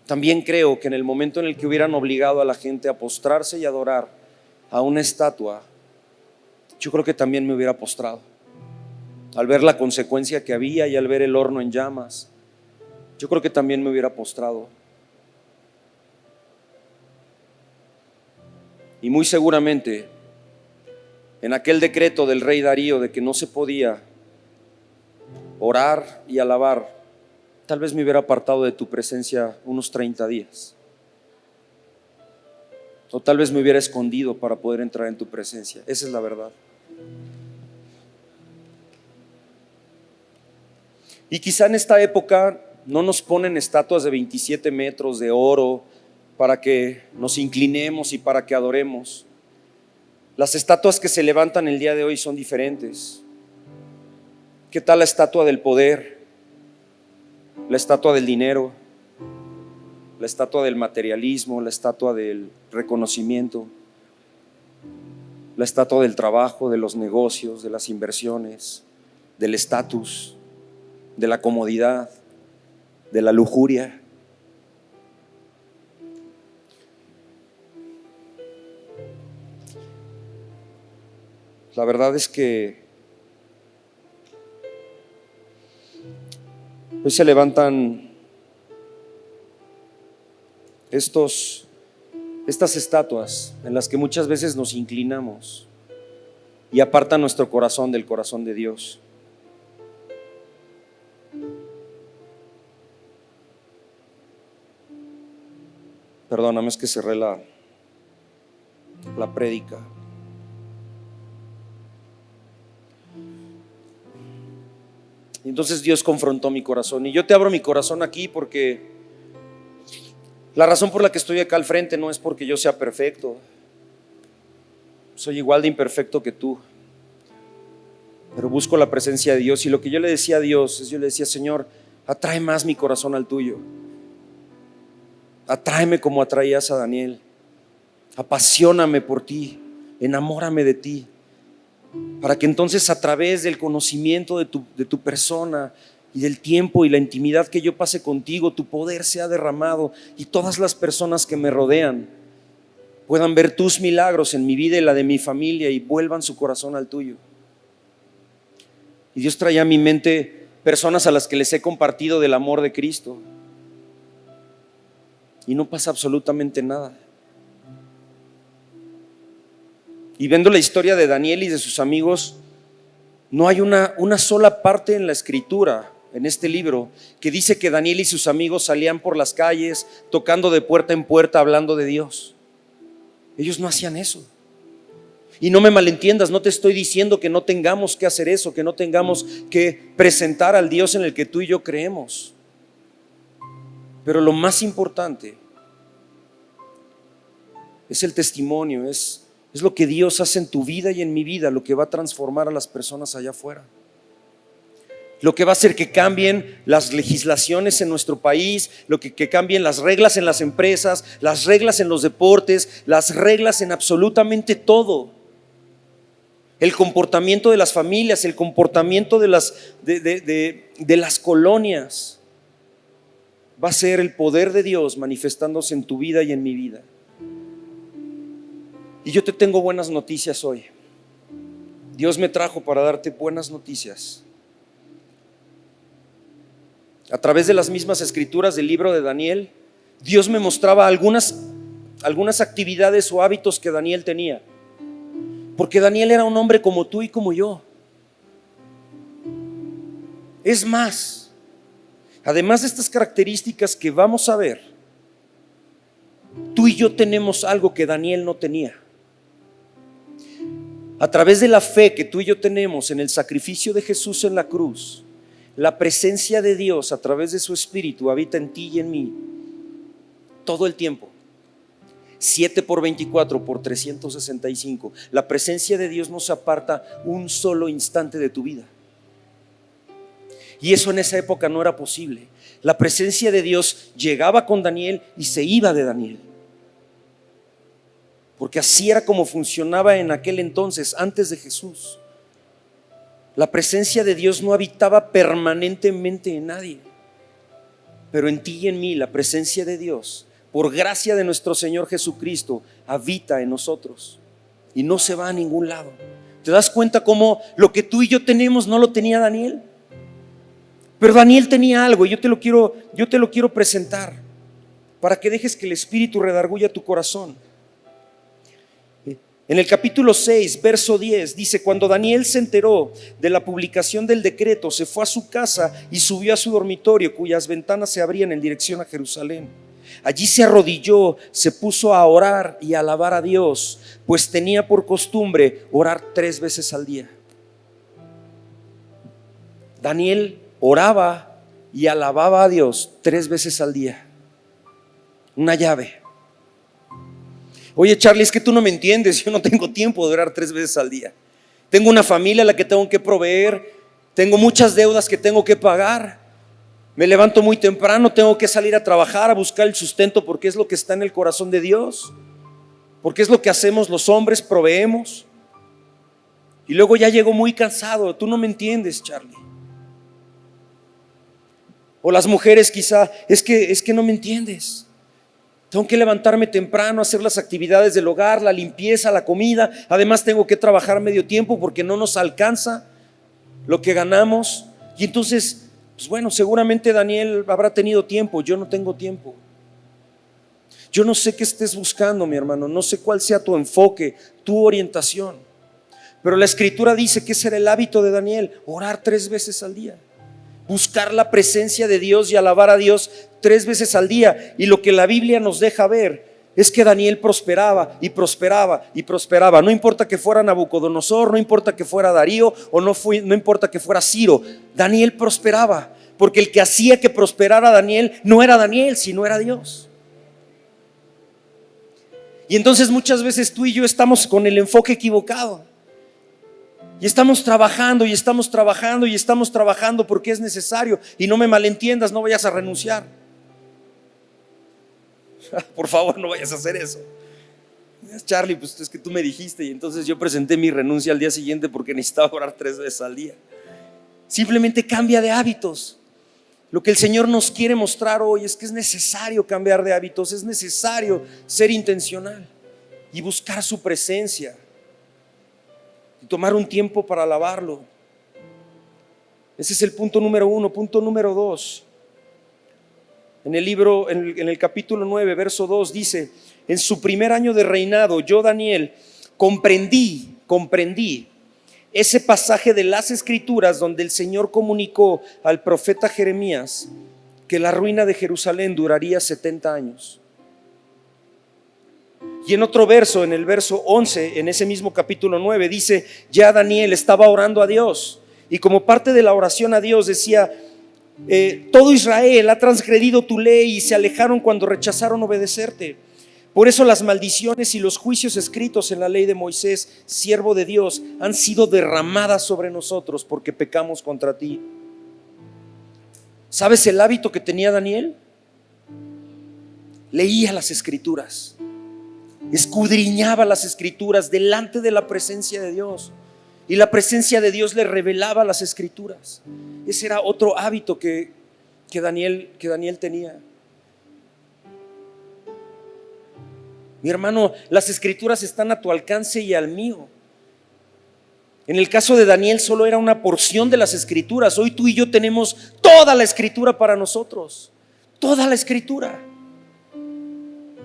también creo que en el momento en el que hubieran obligado a la gente a postrarse y adorar a una estatua, yo creo que también me hubiera postrado. Al ver la consecuencia que había y al ver el horno en llamas, yo creo que también me hubiera postrado. Y muy seguramente en aquel decreto del rey Darío de que no se podía orar y alabar, tal vez me hubiera apartado de tu presencia unos 30 días. O tal vez me hubiera escondido para poder entrar en tu presencia. Esa es la verdad. Y quizá en esta época no nos ponen estatuas de 27 metros de oro para que nos inclinemos y para que adoremos. Las estatuas que se levantan el día de hoy son diferentes. ¿Qué tal la estatua del poder? La estatua del dinero, la estatua del materialismo, la estatua del reconocimiento, la estatua del trabajo, de los negocios, de las inversiones, del estatus, de la comodidad, de la lujuria. La verdad es que hoy se levantan estas estatuas en las que muchas veces nos inclinamos y apartan nuestro corazón del corazón de Dios. Perdóname, es que cerré la prédica. Y entonces Dios confrontó mi corazón. Y yo te abro mi corazón aquí porque la razón por la que estoy acá al frente no es porque yo sea perfecto. Soy igual de imperfecto que tú. Pero busco la presencia de Dios. Y lo que yo le decía a Dios es, yo le decía: Señor, atrae más mi corazón al tuyo. Atráeme como atraías a Daniel. Apasioname por ti. Enamórame de ti. Para que entonces a través del conocimiento de tu persona y del tiempo y la intimidad que yo pase contigo, tu poder sea derramado y todas las personas que me rodean puedan ver tus milagros en mi vida y la de mi familia y vuelvan su corazón al tuyo. Y Dios traía a mi mente personas a las que les he compartido del amor de Cristo y no pasa absolutamente nada. Y viendo la historia de Daniel y de sus amigos, no hay una sola parte en la Escritura, en este libro, que dice que Daniel y sus amigos salían por las calles tocando de puerta en puerta hablando de Dios. Ellos no hacían eso. Y no me malentiendas, no te estoy diciendo que no tengamos que hacer eso, que no tengamos que presentar al Dios en el que tú y yo creemos. Pero lo más importante es el testimonio, es lo que Dios hace en tu vida y en mi vida, lo que va a transformar a las personas allá afuera. Lo que va a hacer que cambien las legislaciones en nuestro país, lo que cambien las reglas en las empresas, las reglas en los deportes, las reglas en absolutamente todo. El comportamiento de las familias, el comportamiento de las colonias. Va a ser el poder de Dios manifestándose en tu vida y en mi vida. Y yo te tengo buenas noticias hoy. Dios me trajo para darte buenas noticias. A través de las mismas escrituras del libro de Daniel, Dios me mostraba algunas actividades o hábitos que Daniel tenía. Porque Daniel era un hombre como tú y como yo. Es más, además de estas características que vamos a ver, tú y yo tenemos algo que Daniel no tenía. A través de la fe que tú y yo tenemos en el sacrificio de Jesús en la cruz, la presencia de Dios a través de su Espíritu habita en ti y en mí todo el tiempo. 7/24 por 365. La presencia de Dios no se aparta un solo instante de tu vida. Y eso en esa época no era posible. La presencia de Dios llegaba con Daniel y se iba de Daniel. Porque así era como funcionaba en aquel entonces, antes de Jesús. La presencia de Dios no habitaba permanentemente en nadie, pero en ti y en mí la presencia de Dios, por gracia de nuestro Señor Jesucristo, habita en nosotros y no se va a ningún lado. ¿Te das cuenta cómo lo que tú y yo tenemos no lo tenía Daniel? Pero Daniel tenía algo y yo te lo quiero presentar para que dejes que el Espíritu redarguya tu corazón. En el capítulo 6, verso 10 dice: cuando Daniel se enteró de la publicación del decreto, se fue a su casa y subió a su dormitorio, cuyas ventanas se abrían en dirección a Jerusalén. Allí se arrodilló, se puso a orar y a alabar a Dios, pues tenía por costumbre orar 3 veces al día. Daniel oraba y alababa a Dios 3 veces al día. Una llave. Oye, Charlie, es que tú no me entiendes. Yo no tengo tiempo de orar 3 veces al día. Tengo una familia a la que tengo que proveer. Tengo muchas deudas que tengo que pagar. Me levanto muy temprano, tengo que salir a trabajar, a buscar el sustento, porque es lo que está en el corazón de Dios. Porque es lo que hacemos los hombres, proveemos. Y luego ya llego muy cansado. Tú no me entiendes, Charlie. O las mujeres quizá, es que no me entiendes. Tengo que levantarme temprano, hacer las actividades del hogar, la limpieza, la comida. Además tengo que trabajar medio tiempo porque no nos alcanza lo que ganamos. Y entonces, pues bueno, seguramente Daniel habrá tenido tiempo. Yo no tengo tiempo. Yo no sé qué estés buscando, mi hermano. No sé cuál sea tu enfoque, tu orientación. Pero la Escritura dice que ese era el hábito de Daniel: orar 3 veces al día. Buscar la presencia de Dios y alabar a Dios 3 veces al día. Y lo que la Biblia nos deja ver es que Daniel prosperaba y prosperaba y prosperaba. No importa que fuera Nabucodonosor, no importa que fuera Darío o no importa que fuera Ciro, Daniel prosperaba, porque el que hacía que prosperara Daniel no era Daniel, sino era Dios. Y entonces muchas veces tú y yo estamos con el enfoque equivocado. Y estamos trabajando y estamos trabajando y estamos trabajando porque es necesario. Y no me malentiendas, no vayas a renunciar. Por favor, no vayas a hacer eso. Charlie, pues es que tú me dijiste, y entonces yo presenté mi renuncia al día siguiente porque necesitaba orar 3 veces al día. Simplemente cambia de hábitos. Lo que el Señor nos quiere mostrar hoy es que es necesario cambiar de hábitos, es necesario ser intencional y buscar su presencia. Tomar un tiempo para alabarlo. Ese es el punto número 1. Punto número 2. En el capítulo 9, verso 2 dice: en su primer año de reinado, yo, Daniel, comprendí ese pasaje de las Escrituras donde el Señor comunicó al profeta Jeremías que la ruina de Jerusalén duraría 70 años. Y en otro verso, en el verso 11, en ese mismo capítulo 9, dice: ya Daniel estaba orando a Dios, y como parte de la oración a Dios decía: todo Israel ha transgredido tu ley y se alejaron cuando rechazaron obedecerte. Por eso las maldiciones y los juicios escritos en la ley de Moisés, siervo de Dios, han sido derramadas sobre nosotros porque pecamos contra ti. ¿Sabes el hábito que tenía Daniel? Leía las escrituras, escudriñaba las escrituras delante de la presencia de Dios, y la presencia de Dios le revelaba las escrituras. Ese era otro hábito que Daniel tenía. Mi hermano, las escrituras están a tu alcance y al mío. En el caso de Daniel solo era una porción de las escrituras. Hoy tú y yo tenemos toda la escritura para nosotros, toda la escritura.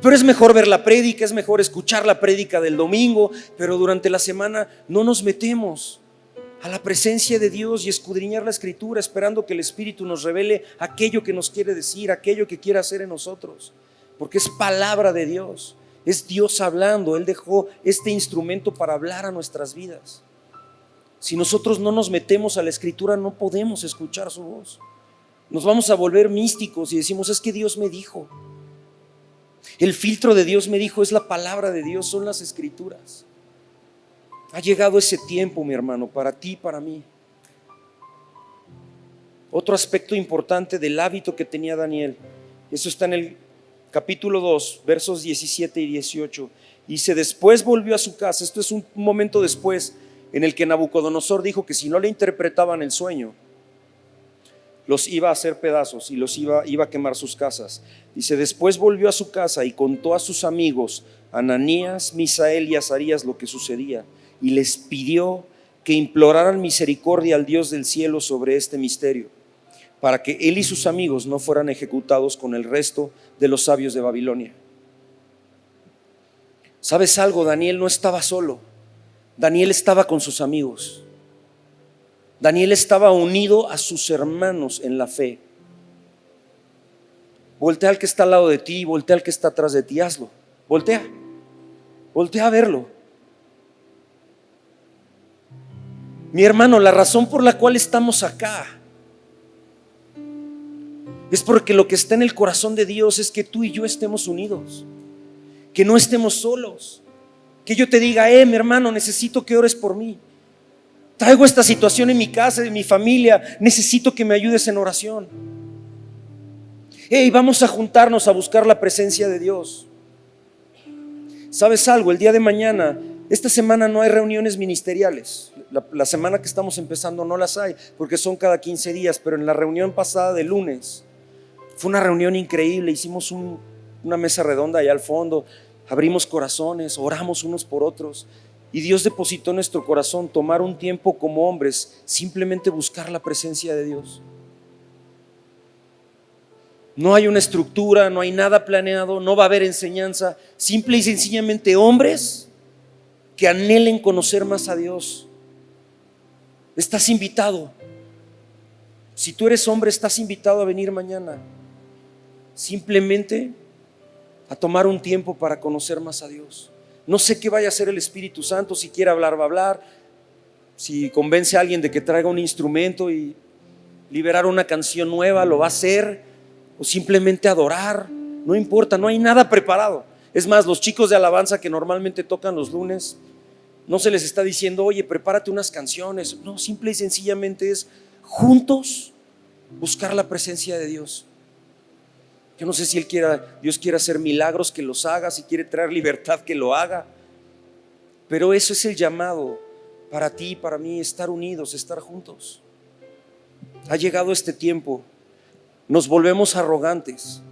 Pero es mejor ver la prédica, es mejor escuchar la prédica del domingo, pero durante la semana no nos metemos a la presencia de Dios y escudriñar la escritura, esperando que el Espíritu nos revele aquello que nos quiere decir, aquello que quiere hacer en nosotros, porque es palabra de Dios, es Dios hablando. Él dejó este instrumento para hablar a nuestras vidas. Si nosotros no nos metemos a la escritura, no podemos escuchar su voz. Nos vamos a volver místicos y decimos: es que Dios me dijo. El filtro de Dios me dijo, es la palabra de Dios, son las escrituras. Ha llegado ese tiempo, mi hermano, para ti y para mí. Otro aspecto importante del hábito que tenía Daniel, eso está en el capítulo 2, versos 17 y 18. Dice: después volvió a su casa. Esto es un momento después en el que Nabucodonosor dijo que si no le interpretaban el sueño, los iba a hacer pedazos y los iba a quemar sus casas. Dice: después volvió a su casa y contó a sus amigos Ananías, Misael y Azarías lo que sucedía, y les pidió que imploraran misericordia al Dios del cielo sobre este misterio, para que él y sus amigos no fueran ejecutados con el resto de los sabios de Babilonia. ¿Sabes algo? Daniel no estaba solo. Daniel estaba con sus amigos. Daniel estaba unido a sus hermanos en la fe. Voltea al que está al lado de ti, voltea al que está atrás de ti, hazlo. Voltea a verlo. Mi hermano, la razón por la cual estamos acá es porque lo que está en el corazón de Dios es que tú y yo estemos unidos, que no estemos solos. Que yo te diga: mi hermano, necesito que ores por mí. Traigo esta situación en mi casa, en mi familia, necesito que me ayudes en oración. Vamos a juntarnos a buscar la presencia de Dios. ¿Sabes algo? El día de mañana, esta semana no hay reuniones ministeriales. La semana que estamos empezando no las hay, porque son cada 15 días. Pero en la reunión pasada de lunes fue una reunión increíble. Hicimos una mesa redonda allá al fondo, abrimos corazones, oramos unos por otros, y Dios depositó en nuestro corazón tomar un tiempo como hombres, simplemente buscar la presencia de Dios. No hay una estructura, no hay nada planeado, no va a haber enseñanza. Simple y sencillamente hombres que anhelen conocer más a Dios. Estás invitado. Si tú eres hombre, estás invitado a venir mañana, simplemente a tomar un tiempo para conocer más a Dios. No sé qué vaya a hacer el Espíritu Santo. Si quiere hablar, va a hablar. Si convence a alguien de que traiga un instrumento y liberar una canción nueva, lo va a hacer. O simplemente adorar. No importa, no hay nada preparado. Es más, los chicos de alabanza que normalmente tocan los lunes, no se les está diciendo: oye, prepárate unas canciones. No, simple y sencillamente es juntos buscar la presencia de Dios. Yo no sé si Dios quiere hacer milagros, que los haga. Si quiere traer libertad, que lo haga. Pero eso es el llamado para ti y para mí: estar unidos, estar juntos. Ha llegado este tiempo. Nos volvemos arrogantes.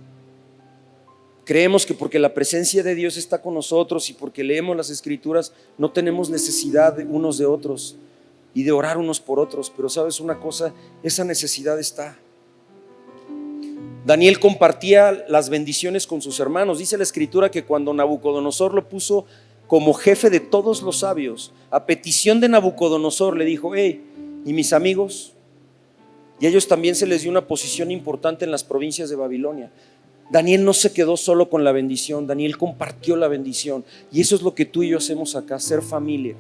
Creemos que porque la presencia de Dios está con nosotros y porque leemos las escrituras, no tenemos necesidad de unos de otros y de orar unos por otros. Pero sabes una cosa, esa necesidad está. Daniel compartía las bendiciones con sus hermanos. Dice la escritura que cuando Nabucodonosor lo puso como jefe de todos los sabios, a petición de Nabucodonosor le dijo: ¿y mis amigos? Y a ellos también se les dio una posición importante en las provincias de Babilonia. Daniel no se quedó solo con la bendición, Daniel compartió la bendición. Y eso es lo que tú y yo hacemos acá, ser familia.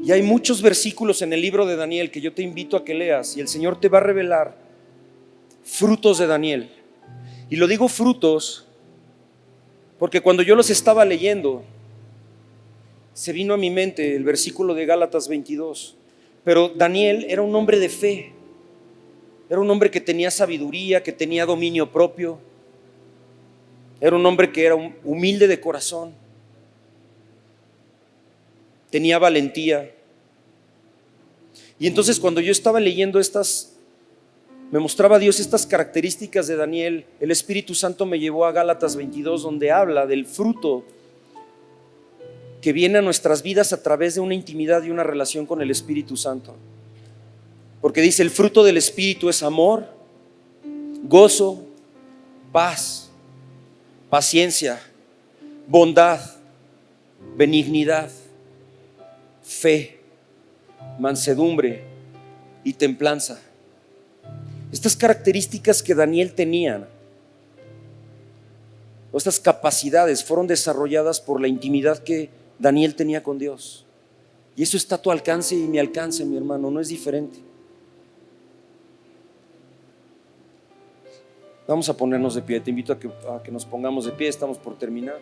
Y hay muchos versículos en el libro de Daniel que yo te invito a que leas, y el Señor te va a revelar frutos de Daniel. Y lo digo frutos porque cuando yo los estaba leyendo, se vino a mi mente el versículo de Gálatas 22. Pero Daniel era un hombre de fe, era un hombre que tenía sabiduría, que tenía dominio propio, era un hombre que era humilde de corazón, tenía valentía. Y entonces cuando yo estaba leyendo me mostraba Dios estas características de Daniel, el Espíritu Santo me llevó a Gálatas 22, donde habla del fruto que viene a nuestras vidas a través de una intimidad y una relación con el Espíritu Santo. Porque dice, el fruto del Espíritu es amor, gozo, paz, paciencia, bondad, benignidad, fe, mansedumbre y templanza. Estas características que Daniel tenía, o estas capacidades, fueron desarrolladas por la intimidad que Daniel tenía con Dios. Y eso está a tu alcance y mi alcance, mi hermano, no es diferente. Vamos a ponernos de pie, te invito a que nos pongamos de pie, estamos por terminar.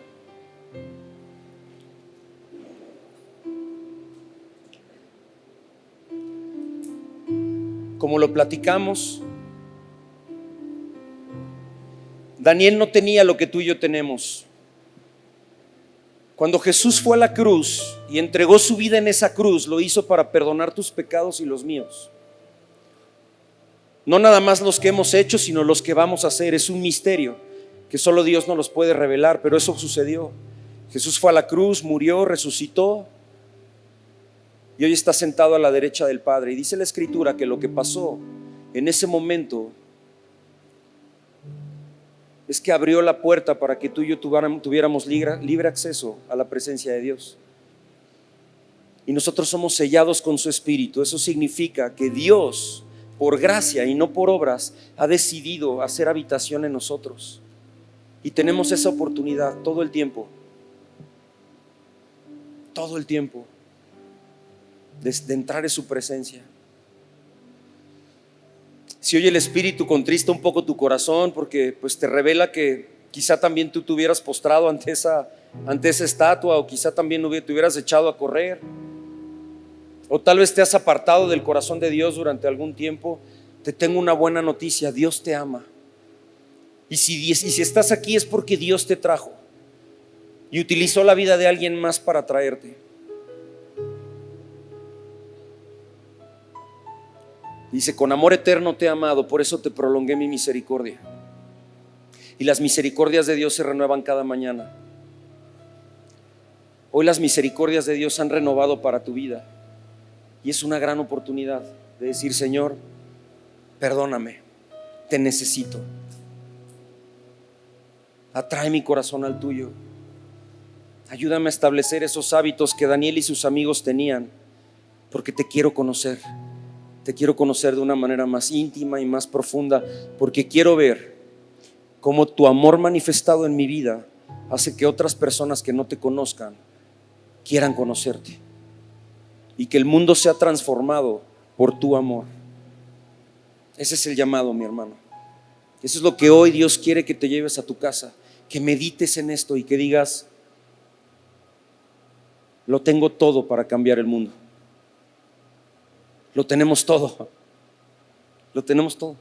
Como lo platicamos, Daniel no tenía lo que tú y yo tenemos. Cuando Jesús fue a la cruz y entregó su vida en esa cruz, lo hizo para perdonar tus pecados y los míos. No nada más los que hemos hecho, sino los que vamos a hacer. Es un misterio que solo Dios nos los puede revelar, pero eso sucedió. Jesús fue a la cruz, murió, resucitó y hoy está sentado a la derecha del Padre. Y dice la Escritura que lo que pasó en ese momento es que abrió la puerta para que tú y yo tuviéramos libre acceso a la presencia de Dios. Y nosotros somos sellados con su Espíritu. Eso significa que Dios, por gracia y no por obras, ha decidido hacer habitación en nosotros. Y tenemos esa oportunidad todo el tiempo. Todo el tiempo de entrar en su presencia. Si hoy el Espíritu contrista un poco tu corazón porque pues te revela que quizá también tú te hubieras postrado ante esa estatua, o quizá también te hubieras echado a correr, o tal vez te has apartado del corazón de Dios durante algún tiempo, te tengo una buena noticia: Dios te ama. Y si estás aquí es porque Dios te trajo y utilizó la vida de alguien más para traerte. Dice, con amor eterno te he amado, por eso te prolongué mi misericordia. Y las misericordias de Dios se renuevan cada mañana. Hoy las misericordias de Dios se han renovado para tu vida. Y es una gran oportunidad de decir, Señor, perdóname, te necesito. Atrae mi corazón al tuyo. Ayúdame a establecer esos hábitos que Daniel y sus amigos tenían, porque te quiero conocer. Te quiero conocer de una manera más íntima y más profunda, porque quiero ver cómo tu amor manifestado en mi vida hace que otras personas que no te conozcan quieran conocerte, y que el mundo sea transformado por tu amor. Ese es el llamado, mi hermano. Eso es lo que hoy Dios quiere que te lleves a tu casa, que medites en esto y que digas, lo tengo todo para cambiar el mundo. Lo tenemos todo. Lo tenemos todo.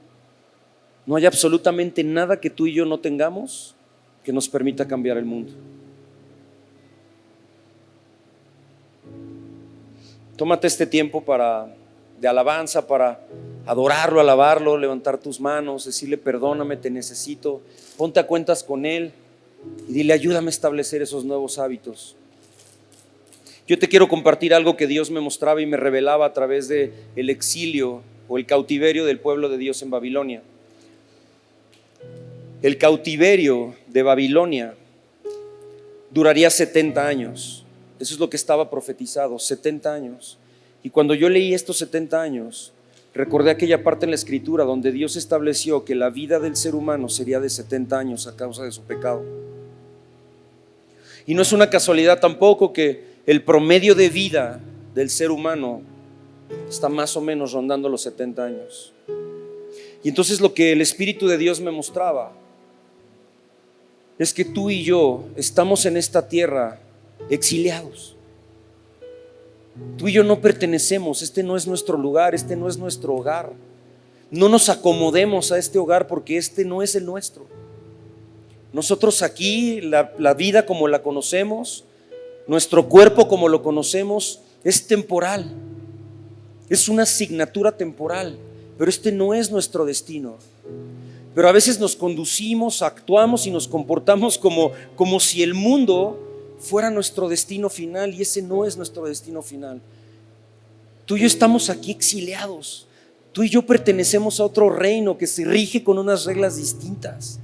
No hay absolutamente nada que tú y yo no tengamos que nos permita cambiar el mundo. Tómate este tiempo de alabanza, para adorarlo, alabarlo, levantar tus manos, decirle perdóname, te necesito. Ponte a cuentas con Él y dile, ayúdame a establecer esos nuevos hábitos. Yo te quiero compartir algo que Dios me mostraba y me revelaba a través del exilio o el cautiverio del pueblo de Dios en Babilonia. El cautiverio de Babilonia duraría 70 años. Eso es lo que estaba profetizado, 70 años. Y cuando yo leí estos 70 años, recordé aquella parte en la Escritura donde Dios estableció que la vida del ser humano sería de 70 años a causa de su pecado. Y no es una casualidad tampoco que el promedio de vida del ser humano está más o menos rondando los 70 años. Y entonces lo que el Espíritu de Dios me mostraba es que tú y yo estamos en esta tierra exiliados. Tú y yo no pertenecemos, este no es nuestro lugar, este no es nuestro hogar. No nos acomodemos a este hogar porque este no es el nuestro. Nosotros aquí, la vida como la conocemos, nuestro cuerpo como lo conocemos, es temporal. Es una asignatura temporal, pero este no es nuestro destino. Pero a veces nos conducimos, actuamos y nos comportamos como si el mundo fuera nuestro destino final, y ese no es nuestro destino final. Tú y yo estamos aquí exiliados. Tú y yo pertenecemos a otro reino que se rige con unas reglas distintas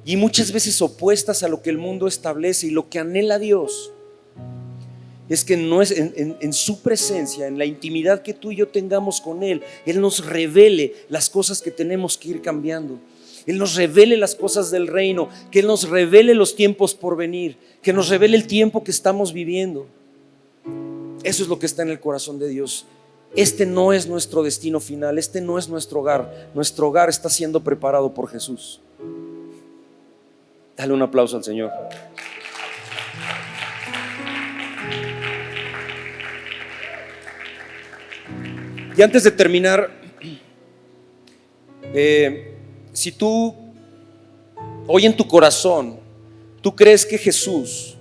y muchas veces opuestas a lo que el mundo establece. Y lo que anhela Dios es que en su presencia, en la intimidad que tú y yo tengamos con Él, Él nos revele las cosas que tenemos que ir cambiando. Él nos revele las cosas del reino, que Él nos revele los tiempos por venir, que nos revele el tiempo que estamos viviendo. Eso es lo que está en el corazón de Dios. Este no es nuestro destino final, este no es nuestro hogar. Nuestro hogar está siendo preparado por Jesús. Dale un aplauso al Señor. Y antes de terminar, si tú hoy en tu corazón tú crees que Jesús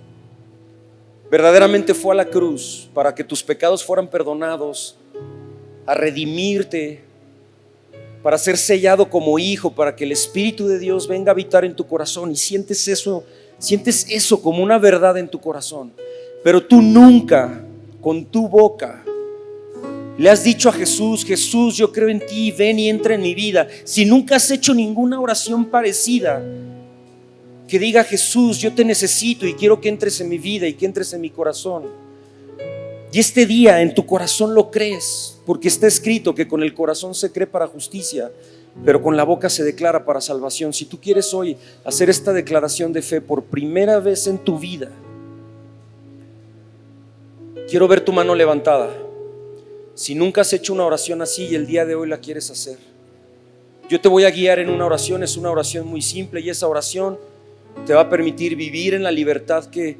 verdaderamente fue a la cruz para que tus pecados fueran perdonados, a redimirte, para ser sellado como hijo, para que el Espíritu de Dios venga a habitar en tu corazón, y sientes eso como una verdad en tu corazón, pero tú nunca con tu boca le has dicho a Jesús: Jesús, yo creo en ti, ven y entra en mi vida. Si nunca has hecho ninguna oración parecida que diga: Jesús, yo te necesito y quiero que entres en mi vida y que entres en mi corazón, y este día en tu corazón lo crees, porque está escrito que con el corazón se cree para justicia, pero con la boca se declara para salvación. Si tú quieres hoy hacer esta declaración de fe por primera vez en tu vida, quiero ver tu mano levantada. Si nunca has hecho una oración así y el día de hoy la quieres hacer, yo te voy a guiar en una oración. Es una oración muy simple, y esa oración te va a permitir vivir en la libertad que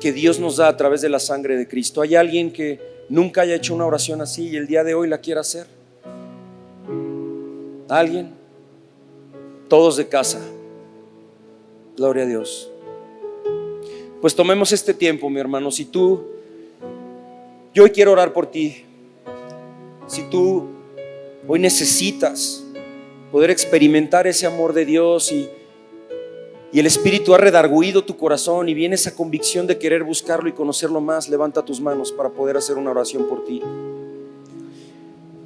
Dios nos da a través de la sangre de Cristo. ¿Hay alguien que nunca haya hecho una oración así y el día de hoy la quiera hacer? ¿Alguien? Todos de casa. Gloria a Dios. Pues tomemos este tiempo, mi hermano. Yo hoy quiero orar por ti. Si tú hoy necesitas poder experimentar ese amor de Dios y el Espíritu ha redarguido tu corazón y viene esa convicción de querer buscarlo y conocerlo más, levanta tus manos para poder hacer una oración por ti.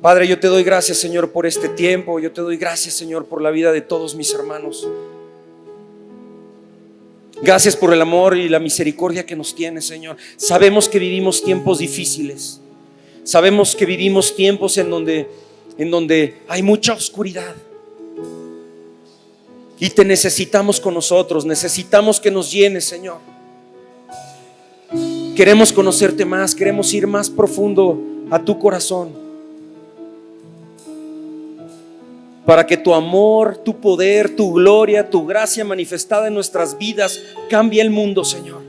Padre, yo te doy gracias, Señor, por este tiempo. Yo te doy gracias, Señor, por la vida de todos mis hermanos. Gracias por el amor y la misericordia que nos tienes, Señor. Sabemos que vivimos tiempos difíciles. Sabemos que vivimos tiempos en donde hay mucha oscuridad. Y te necesitamos con nosotros. Necesitamos que nos llenes, Señor. Queremos conocerte más. Queremos ir más profundo a tu corazón, para que tu amor, tu poder, tu gloria, tu gracia manifestada en nuestras vidas cambie el mundo, Señor.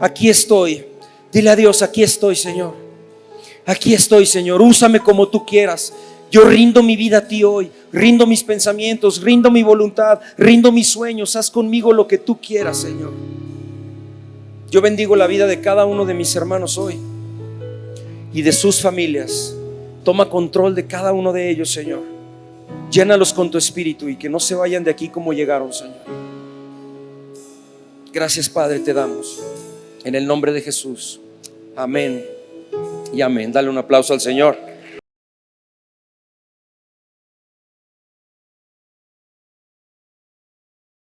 Aquí estoy. Dile a Dios: aquí estoy, Señor. Aquí estoy, Señor. Úsame como tú quieras. Yo rindo mi vida a ti hoy. Rindo mis pensamientos, rindo mi voluntad, rindo mis sueños. Haz conmigo lo que tú quieras, Señor. Yo bendigo la vida de cada uno de mis hermanos hoy y de sus familias. Toma control de cada uno de ellos, Señor. Llénalos con tu Espíritu y que no se vayan de aquí como llegaron, Señor. Gracias, Padre, te damos en el nombre de Jesús. Amén y amén. Dale un aplauso al Señor.